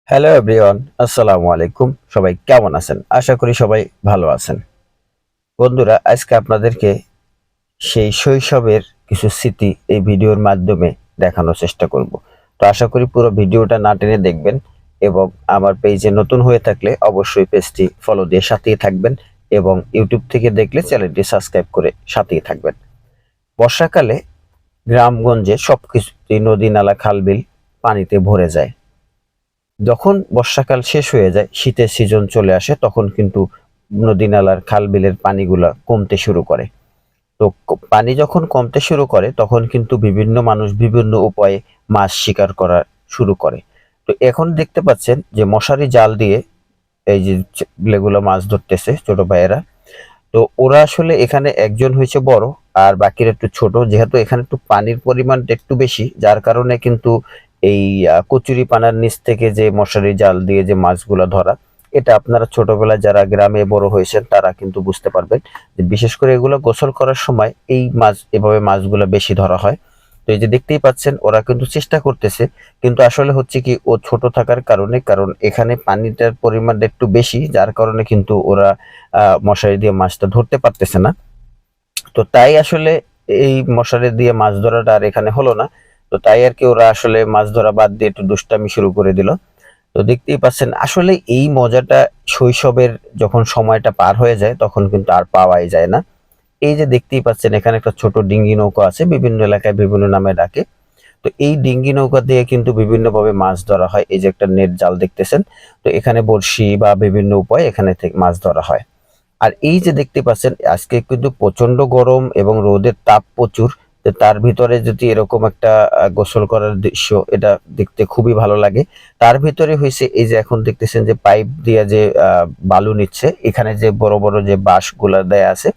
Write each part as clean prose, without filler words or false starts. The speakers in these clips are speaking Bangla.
হ্যালো এভরিওয়ান, আসসালামু আলাইকুম। সবাই কেমন আছেন? আশা করি সবাই ভালো আছেন। বন্ধুরা, আজকে আপনাদেরকে সেই শৈশবের কিছু স্মৃতি এই ভিডিওর মাধ্যমে দেখানোর চেষ্টা করব। তো আশা করি পুরো ভিডিওটা না টেনে দেখবেন এবং আমার পেজে নতুন হয়ে থাকলে অবশ্যই পেজটি ফলো দিয়ে সাথেই থাকবেন এবং ইউটিউব থেকে দেখলে চ্যানেলটি সাবস্ক্রাইব করে সাথেই থাকবেন। বর্ষাকালে গ্রামগঞ্জে সবকিছুতেই নদী, নালা, খাল-বিল পানিতে ভরে যায়। যখন বর্ষাকাল শেষ হয়ে যায়, শীতের সিজন চলে আসে, তখন কিন্তু নদী নালার খাল বিলের পানিগুলা কমতে শুরু করে। তো পানি যখন কমতে শুরু করে তখন কিন্তু বিভিন্ন মানুষ বিভিন্ন উপায়ে মাছ শিকার করা শুরু করে। তো এখন দেখতে পাচ্ছেন যে মশারি জাল দিয়ে এই যে ছেলেগুলো মাছ ধরতেছে, ছোট ভাইয়েরা। তো ওরা আসলে এখানে একজন হয়েছে বড় আর বাকিরা একটু ছোট, যেহেতু এখানে একটু পানির পরিমাণটা একটু বেশি, যার কারণে কিন্তু এই কচুরি পানার নিচ থেকে যে মশারি জাল দিয়ে যে মাছগুলো ধরা, এটা আপনারা ছোটবেলায় যারা গ্রামে বড় হয়েছেন তারা কিন্তু বুঝতে পারবেন যে বিশেষ করে এগুলো গোসল করার সময় এই মাছ এভাবে মাছগুলো বেশি ধরা হয়। তো এই যে দেখতেই পাচ্ছেন ওরা কিন্তু চেষ্টা করতেছে, কিন্তু আসলে হচ্ছে কি ও ছোট থাকার কারণে, কারণ এখানে পানিটার পরিমাণটা একটু বেশি, যার কারণে কিন্তু ওরা মশারি দিয়ে মাছটা ধরতে পারতেছে না। তো তাই আসলে এই মশারি দিয়ে মাছ ধরাটা আর এখানে হলো না। তো তাই আর কি ওরা আসলে মাছ ধরা বাদ দিয়ে একটু দুষ্টামি শুরু করে দিল। তো দেখতেই পাচ্ছেন আসলে এই মজাটা শৈশবের যখন সময়টা পার হয়ে যায় তখন কিন্তু আর পাওয়াই যায় না। এই যে দেখতেই পাচ্ছেন এখানে একটা ছোট ডিঙ্গি নৌকা আছে, বিভিন্ন এলাকায় বিভিন্ন নামে ডাকে। তো এই ডিঙ্গি নৌকা দিয়ে কিন্তু বিভিন্নভাবে মাছ ধরা হয়। এই যে একটা নেট জাল দেখতেছেন, তো এখানে বড়শি বা বিভিন্ন উপায়ে এখানে থেকে মাছ ধরা হয়। আর এই যে দেখতে পাচ্ছেন আজকে কিন্তু প্রচন্ড গরম এবং রোদের তাপ প্রচুর। তো তার ভিতরে যদি এরকম একটা গোসল করার দৃশ্য, এটা দেখতে খুবই ভালো লাগে। তার ভিতরে হয়েছে এই যে এখন দেখতেছেন যে পাইপ দিয়ে যে বালু নিচ্ছে, এখানে যে বড় বড় যে বাঁশগুলা দেয়া আছে,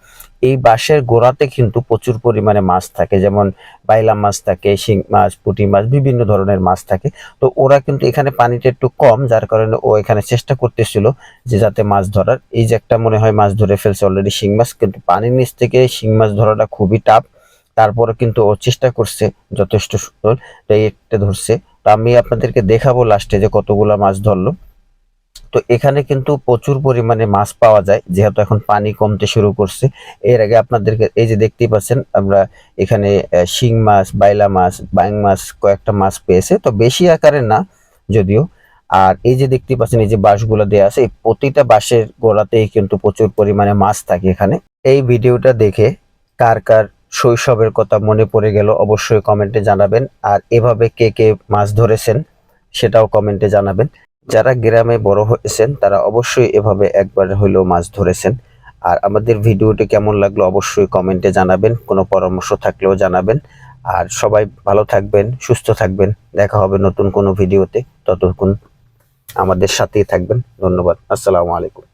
এই বাঁশের গোড়াতে কিন্তু প্রচুর পরিমাণে মাছ থাকে, যেমন বাইলা মাছ থাকে, শিং মাছ, পুঁটি মাছ, বিভিন্ন ধরনের মাছ থাকে। তো ওরা কিন্তু এখানে পানিটা একটু কম, যার কারণে ও এখানে চেষ্টা করতেছিল যে যাতে মাছ ধরার। এই যে একটা মনে হয় মাছ ধরে ফেলছে অলরেডি শিং মাছ, কিন্তু পানির নিচ থেকে শিং মাছ ধরাটা খুবই টাফ। তারপরে কিন্তু ও চেষ্টা করছে যথেষ্ট সুন্দর, তাই একটা ধরছে। তো আমি আপনাদেরকে দেখাবো লাস্টে যে কতগুলা মাছ ধরলো। তো এখানে কিন্তু প্রচুর পরিমাণে মাছ পাওয়া যায় যেহেতু এখন পানি কমতে শুরু করছে। এর আগে আপনাদেরকে এই যে দেখতেই পাচ্ছেন আমরা এখানে শিং মাছ, বাইলা মাছ, বাইং মাছ কয়েকটা মাছ পেয়েছে, তো বেশি আকারে না যদিও। আর এই যে দেখতেই পাচ্ছেন এই যে বাঁশগুলো দেয়া আছে, এই প্রতিটা বাঁশের গোড়াতেই কিন্তু প্রচুর পরিমাণে মাছ থাকে এখানে। এই ভিডিওটা দেখে কার কার শৈশবের কথা মনে পড়ে গেল অবশ্যই কমেন্টে জানাবেন। আর এভাবে কে কে মাছ ধরেছেন সেটাও কমেন্টে জানাবেন। যারা গ্রামে বড় হয়েছেন তারা অবশ্যই এভাবে একবার হইলেও মাছ ধরেছেন। আর আমাদের ভিডিওটি কেমন লাগলো অবশ্যই কমেন্টে জানাবেন, কোনো পরামর্শ থাকলেও জানাবেন। আর সবাই ভালো থাকবেন, সুস্থ থাকবেন। দেখা হবে নতুন কোনো ভিডিওতে, ততক্ষণ আমাদের সাথেই থাকবেন। ধন্যবাদ। আসসালামু আলাইকুম।